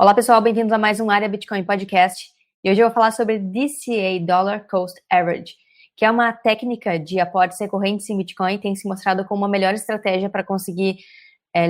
Olá pessoal, bem-vindos a mais um Área Bitcoin Podcast. E hoje eu vou falar sobre DCA, Dollar Cost Average, que é uma técnica de aportes recorrentes em Bitcoin, tem se mostrado como uma melhor estratégia para conseguir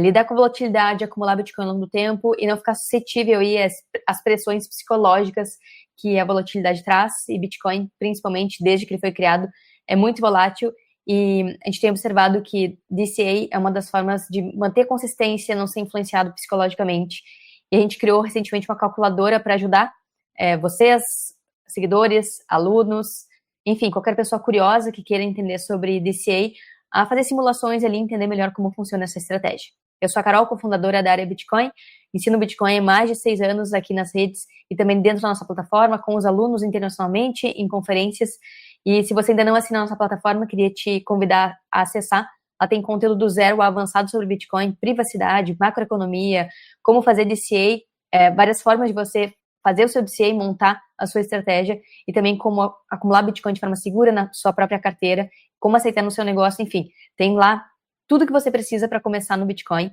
lidar com a volatilidade, acumular Bitcoin ao longo do tempo e não ficar suscetível aí às pressões psicológicas que a volatilidade traz. E Bitcoin, principalmente desde que ele foi criado, é muito volátil. E a gente tem observado que DCA é uma das formas de manter consistência, não ser influenciado psicologicamente. E a gente criou recentemente uma calculadora para ajudar vocês, seguidores, alunos, enfim, qualquer pessoa curiosa que queira entender sobre DCA, a fazer simulações ali e entender melhor como funciona essa estratégia. Eu sou a Carol, cofundadora da Área Bitcoin, ensino Bitcoin há mais de 6 anos aqui nas redes e também dentro da nossa plataforma, com os alunos internacionalmente, em conferências. E se você ainda não assina a nossa plataforma, queria te convidar a acessar. Ela tem conteúdo do zero ao avançado sobre Bitcoin, privacidade, macroeconomia, como fazer DCA, várias formas de você fazer o seu DCA e montar a sua estratégia, e também como acumular Bitcoin de forma segura na sua própria carteira, como aceitar no seu negócio, enfim. Tem lá tudo que você precisa para começar no Bitcoin,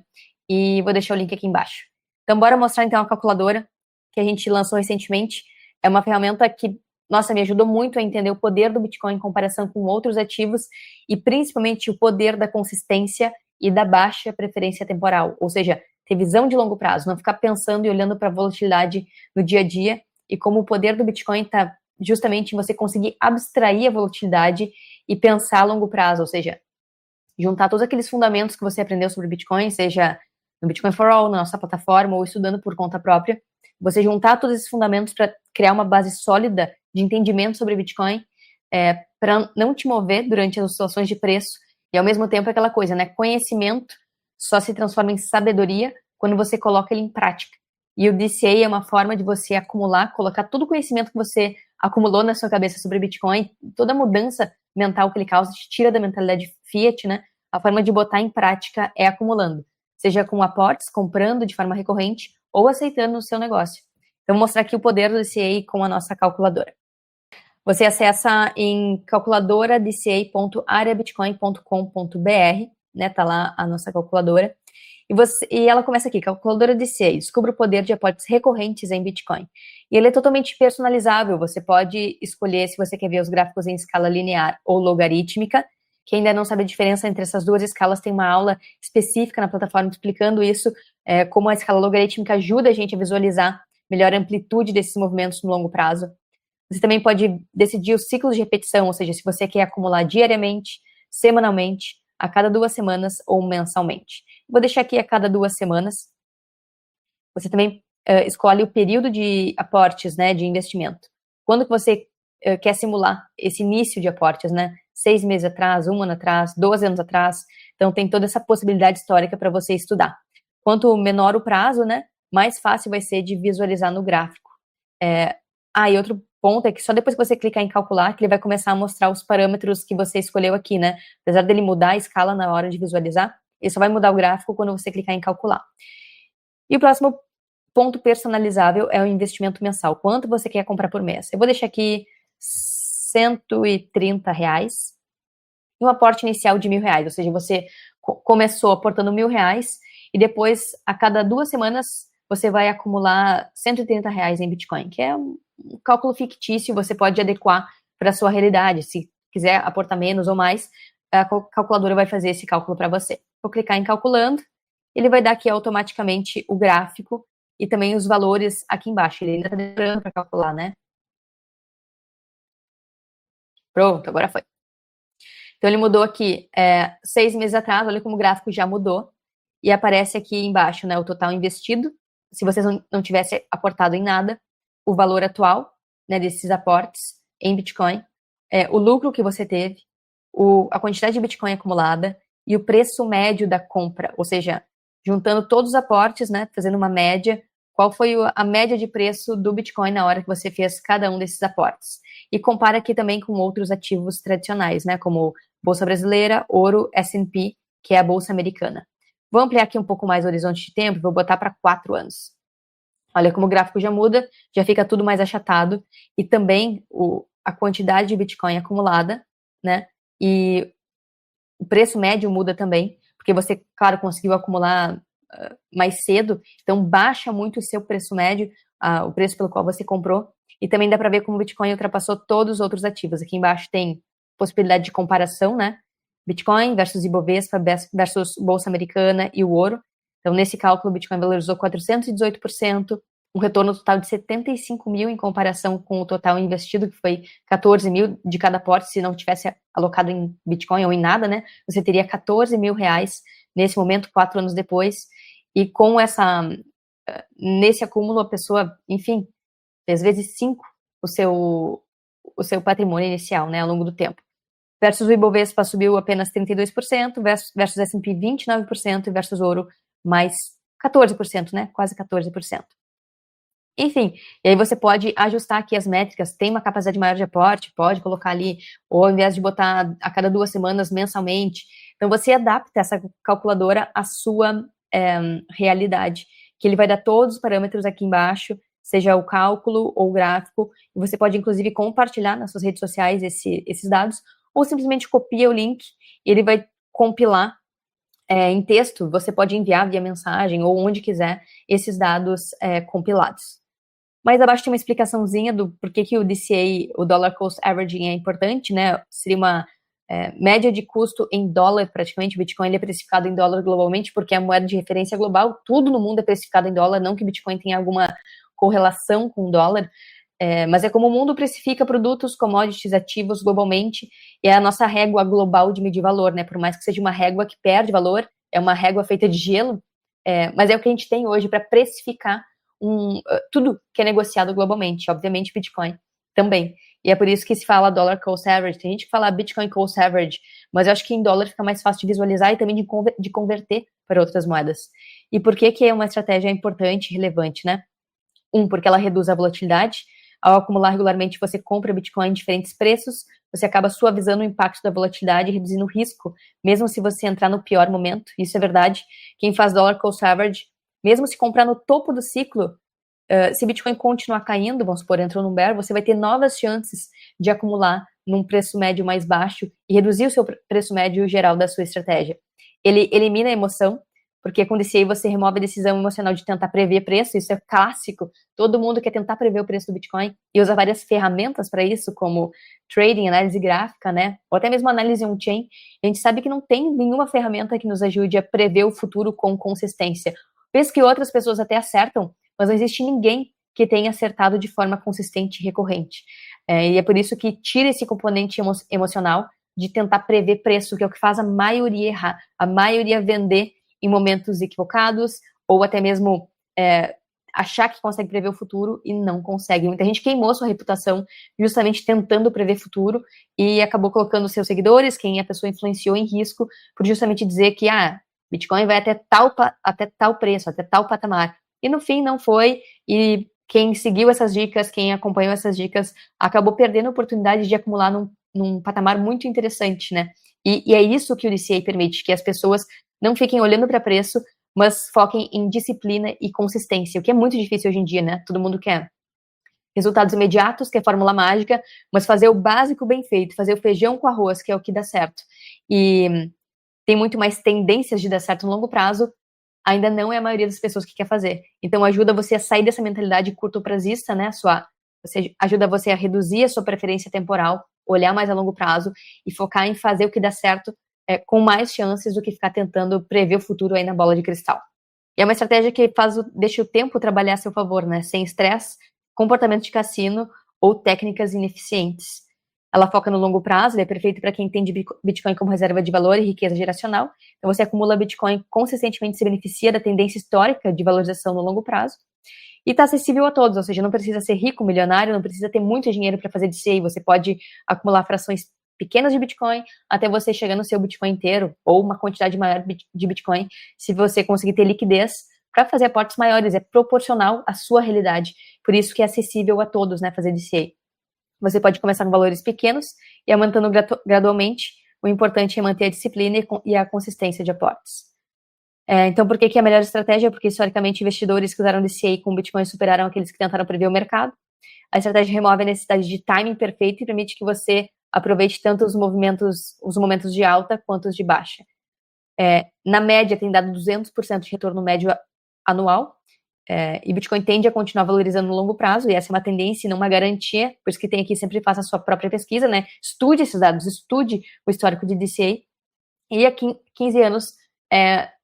e vou deixar o link aqui embaixo. Então, bora mostrar então a calculadora que a gente lançou recentemente. É uma ferramenta que, nossa, me ajudou muito a entender o poder do Bitcoin em comparação com outros ativos e principalmente o poder da consistência e da baixa preferência temporal, ou seja, ter visão de longo prazo, não ficar pensando e olhando para a volatilidade no dia a dia, e como o poder do Bitcoin está justamente em você conseguir abstrair a volatilidade e pensar a longo prazo, ou seja, juntar todos aqueles fundamentos que você aprendeu sobre Bitcoin, seja no Bitcoin for All, na nossa plataforma, ou estudando por conta própria, você juntar todos esses fundamentos para criar uma base sólida de entendimento sobre Bitcoin, para não te mover durante as oscilações de preço, e ao mesmo tempo aquela coisa, né, conhecimento só se transforma em sabedoria quando você coloca ele em prática. E o DCA é uma forma de você acumular, colocar todo o conhecimento que você acumulou na sua cabeça sobre Bitcoin, toda a mudança mental que ele causa, te tira da mentalidade fiat, né? A forma de botar em prática é acumulando, seja com aportes, comprando de forma recorrente ou aceitando no seu negócio. Então, vou mostrar aqui o poder do DCA com a nossa calculadora. Você acessa em calculadora.dca.areabitcoin.com.br, né? Tá lá a nossa calculadora. E ela começa aqui, calculadora DCA, descubra o poder de aportes recorrentes em Bitcoin. E ele é totalmente personalizável, você pode escolher se você quer ver os gráficos em escala linear ou logarítmica. Quem ainda não sabe a diferença entre essas duas escalas, tem uma aula específica na plataforma explicando isso, como a escala logarítmica ajuda a gente a visualizar melhor a amplitude desses movimentos no longo prazo. Você também pode decidir os ciclos de repetição, ou seja, se você quer acumular diariamente, semanalmente, a cada 2 semanas ou mensalmente. Vou deixar aqui a cada 2 semanas. Você também escolhe o período de aportes, né, de investimento. Quando que você quer simular esse início de aportes, né? 6 meses atrás, 1 ano atrás, 12 anos atrás. Então, tem toda essa possibilidade histórica para você estudar. Quanto menor o prazo, né, mais fácil vai ser de visualizar no gráfico. E outro ponto é que só depois que você clicar em calcular, que ele vai começar a mostrar os parâmetros que você escolheu aqui, né? Apesar dele mudar a escala na hora de visualizar, ele só vai mudar o gráfico quando você clicar em calcular. E o próximo ponto personalizável é o investimento mensal. Quanto você quer comprar por mês? Eu vou deixar aqui R$130 e um aporte inicial de R$1.000, ou seja, você começou aportando R$1.000 e depois, a cada 2 semanas, você vai acumular R$130 em Bitcoin, que é um cálculo fictício, você pode adequar para a sua realidade. Se quiser aportar menos ou mais, a calculadora vai fazer esse cálculo para você. Vou clicar em calculando, ele vai dar aqui automaticamente o gráfico e também os valores aqui embaixo. Ele ainda está demorando para calcular, né? Pronto, agora foi. Então, ele mudou aqui 6 meses atrás, olha como o gráfico já mudou. E aparece aqui embaixo, né, o total investido. Se vocês não tivessem aportado em nada, o valor atual, né, desses aportes em Bitcoin, o lucro que você teve, a quantidade de Bitcoin acumulada e o preço médio da compra, ou seja, juntando todos os aportes, né, fazendo uma média, qual foi a média de preço do Bitcoin na hora que você fez cada um desses aportes. E compara aqui também com outros ativos tradicionais, né, como Bolsa Brasileira, Ouro, S&P, que é a Bolsa Americana. Vou ampliar aqui um pouco mais o horizonte de tempo, vou botar para 4 anos. Olha como o gráfico já muda, já fica tudo mais achatado, e também a quantidade de Bitcoin acumulada, né, e o preço médio muda também, porque você, claro, conseguiu acumular mais cedo, então baixa muito o seu preço médio, o preço pelo qual você comprou, e também dá para ver como o Bitcoin ultrapassou todos os outros ativos. Aqui embaixo tem possibilidade de comparação, né? Bitcoin versus Ibovespa versus Bolsa Americana e o ouro. Então, nesse cálculo, o Bitcoin valorizou 418%, um retorno total de 75 mil em comparação com o total investido, que foi 14 mil de cada aporte. Se não tivesse alocado em Bitcoin ou em nada, né? Você teria 14 mil reais nesse momento, 4 anos depois. E com nesse acúmulo, a pessoa, enfim, fez vezes 5 o seu patrimônio inicial, né, ao longo do tempo. Versus o Ibovespa subiu apenas 32%, versus S&P 29% e versus ouro mais 14%, né, quase 14%. Enfim, e aí você pode ajustar aqui as métricas, tem uma capacidade maior de aporte, pode colocar ali, ou ao invés de botar a cada 2 semanas, mensalmente. Então você adapta essa calculadora à sua realidade, que ele vai dar todos os parâmetros aqui embaixo, seja o cálculo ou o gráfico, e você pode inclusive compartilhar nas suas redes sociais esses dados, ou simplesmente copia o link e ele vai compilar em texto, você pode enviar via mensagem ou onde quiser esses dados compilados. Mas abaixo tem uma explicação,zinha do porquê que o DCA, o Dollar Cost Averaging, é importante, né? Seria uma média de custo em dólar, praticamente. O Bitcoin ele é precificado em dólar globalmente, porque é a moeda de referência global. Tudo no mundo é precificado em dólar, não que o Bitcoin tenha alguma correlação com o dólar, mas é como o mundo precifica produtos, commodities, ativos globalmente, e é a nossa régua global de medir valor, né? Por mais que seja uma régua que perde valor, é uma régua feita de gelo, mas é o que a gente tem hoje para precificar tudo que é negociado globalmente, obviamente Bitcoin também. E é por isso que se fala Dollar Cost Average. Tem gente que fala Bitcoin Cost Average, mas eu acho que em dólar fica mais fácil de visualizar e também de converter para outras moedas. E por que é uma estratégia importante e relevante, né? Porque ela reduz a volatilidade. Ao acumular regularmente, você compra Bitcoin em diferentes preços, você acaba suavizando o impacto da volatilidade e reduzindo o risco, mesmo se você entrar no pior momento. Isso é verdade. Quem faz Dollar Cost Average, mesmo se comprar no topo do ciclo, se Bitcoin continuar caindo, vamos supor, entrou num bear, você vai ter novas chances de acumular num preço médio mais baixo e reduzir o seu preço médio geral da sua estratégia. Ele elimina a emoção, porque com DCA você remove a decisão emocional de tentar prever preço, isso é clássico, todo mundo quer tentar prever o preço do Bitcoin e usa várias ferramentas para isso, como trading, análise gráfica, né, ou até mesmo análise on-chain. A gente sabe que não tem nenhuma ferramenta que nos ajude a prever o futuro com consistência. Penso que outras pessoas até acertam, mas não existe ninguém que tenha acertado de forma consistente e recorrente. E é por isso que tira esse componente emocional de tentar prever preço, que é o que faz a maioria errar, a maioria vender em momentos equivocados, ou até mesmo achar que consegue prever o futuro e não consegue. Muita gente queimou sua reputação justamente tentando prever futuro e acabou colocando seus seguidores, quem a pessoa influenciou, em risco, por justamente dizer que Bitcoin vai até tal preço, até tal patamar. E no fim não foi, e quem seguiu essas dicas, quem acompanhou essas dicas, acabou perdendo a oportunidade de acumular num patamar muito interessante, né? E é isso que o DCA permite, que as pessoas não fiquem olhando para preço, mas foquem em disciplina e consistência, o que é muito difícil hoje em dia, né? Todo mundo quer resultados imediatos, quer fórmula mágica, mas fazer o básico bem feito, fazer o feijão com arroz, que é o que dá certo. E tem muito mais tendências de dar certo no longo prazo, ainda não é a maioria das pessoas que quer fazer. Então ajuda você a sair dessa mentalidade curto-prazista, né? Ajuda você a reduzir a sua preferência temporal, olhar mais a longo prazo e focar em fazer o que dá certo com mais chances do que ficar tentando prever o futuro aí na bola de cristal. E é uma estratégia que deixa o tempo trabalhar a seu favor, né? Sem estresse, comportamento de cassino ou técnicas ineficientes. Ela foca no longo prazo, ele é perfeito para quem entende Bitcoin como reserva de valor e riqueza geracional. Então você acumula Bitcoin consistentemente, se beneficia da tendência histórica de valorização no longo prazo. E está acessível a todos, ou seja, não precisa ser rico, milionário, não precisa ter muito dinheiro para fazer DCA. Você pode acumular frações pequenas de Bitcoin até você chegar no seu Bitcoin inteiro, ou uma quantidade maior de Bitcoin, se você conseguir ter liquidez para fazer aportes maiores. É proporcional à sua realidade. Por isso que é acessível a todos, né, fazer DCA. Você pode começar com valores pequenos e aumentando gradualmente. O importante é manter a disciplina e a consistência de aportes. Então, por que é a melhor estratégia? Porque, historicamente, investidores que usaram DCA com Bitcoin superaram aqueles que tentaram prever o mercado. A estratégia remove a necessidade de timing perfeito e permite que você aproveite tanto os momentos de alta quanto os de baixa. na média tem dado 200% de retorno médio anual, e Bitcoin tende a continuar valorizando no longo prazo, e essa é uma tendência e não uma garantia, por isso que tem aqui, sempre faça a sua própria pesquisa, né? Estude esses dados, estude o histórico de DCA, e há 15 anos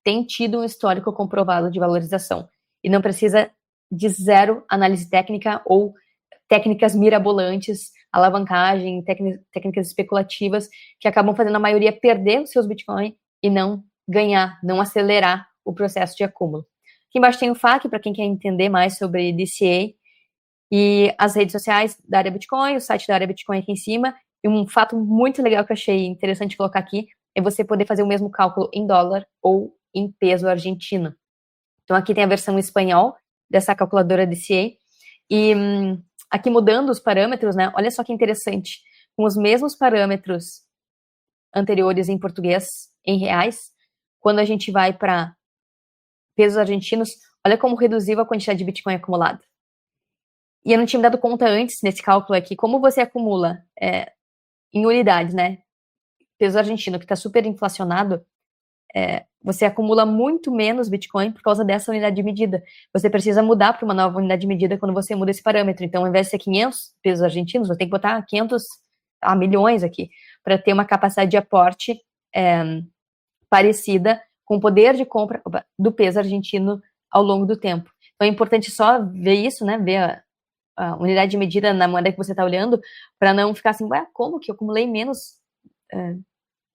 tem tido um histórico comprovado de valorização, e não precisa de zero análise técnica ou técnicas mirabolantes, alavancagem, técnicas especulativas, que acabam fazendo a maioria perder os seus Bitcoin e não ganhar, não acelerar o processo de acúmulo. Aqui embaixo tem o FAQ, para quem quer entender mais sobre DCA, e as redes sociais da área Bitcoin, o site da área Bitcoin aqui em cima, e um fato muito legal que eu achei interessante colocar aqui, é você poder fazer o mesmo cálculo em dólar ou em peso argentino. Então aqui tem a versão em espanhol dessa calculadora DCA, e aqui mudando os parâmetros, né, olha só que interessante, com os mesmos parâmetros anteriores em português, em reais, quando a gente vai para pesos argentinos, olha como reduziu a quantidade de Bitcoin acumulado. E eu não tinha me dado conta antes, nesse cálculo aqui, como você acumula em unidades, né? Peso argentino, que está super inflacionado, você acumula muito menos Bitcoin por causa dessa unidade de medida. Você precisa mudar para uma nova unidade de medida quando você muda esse parâmetro. Então, ao invés de ser 500 pesos argentinos, você tem que botar 500 milhões aqui, para ter uma capacidade de aporte parecida com o poder de compra do peso argentino ao longo do tempo. Então, é importante só ver isso, né? Ver a unidade de medida na moeda que você está olhando, para não ficar assim, como que eu acumulei menos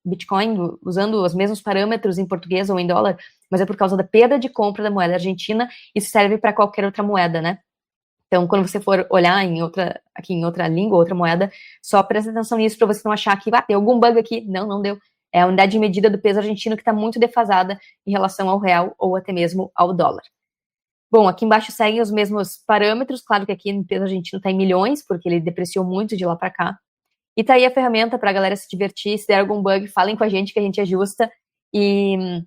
Bitcoin usando os mesmos parâmetros em português ou em dólar, mas é por causa da perda de compra da moeda argentina. Isso serve para qualquer outra moeda, né? Então, quando você for olhar aqui em outra língua, outra moeda, só presta atenção nisso para você não achar que tem algum bug aqui. Não, não deu. É a unidade de medida do peso argentino que está muito defasada em relação ao real ou até mesmo ao dólar. Bom, aqui embaixo seguem os mesmos parâmetros, claro que aqui no peso argentino está em milhões, porque ele depreciou muito de lá para cá. E tá aí a ferramenta para a galera se divertir. Se der algum bug, falem com a gente que a gente ajusta. E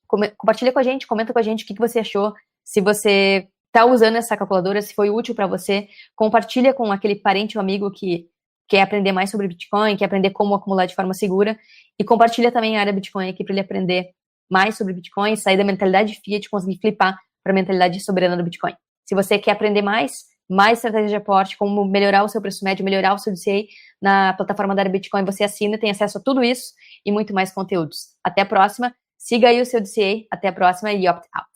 compartilha com a gente, comenta com a gente o que você achou. Se você está usando essa calculadora, se foi útil para você, compartilha com aquele parente ou amigo que quer aprender mais sobre Bitcoin, quer aprender como acumular de forma segura. E compartilha também a área Bitcoin aqui para ele aprender mais sobre Bitcoin, sair da mentalidade fiat e conseguir flipar para a mentalidade soberana do Bitcoin. Se você quer aprender mais estratégia de aporte, como melhorar o seu preço médio, melhorar o seu DCA na plataforma da área Bitcoin, você assina, tem acesso a tudo isso e muito mais conteúdos. Até a próxima. Siga aí o seu DCA. Até a próxima e opt out.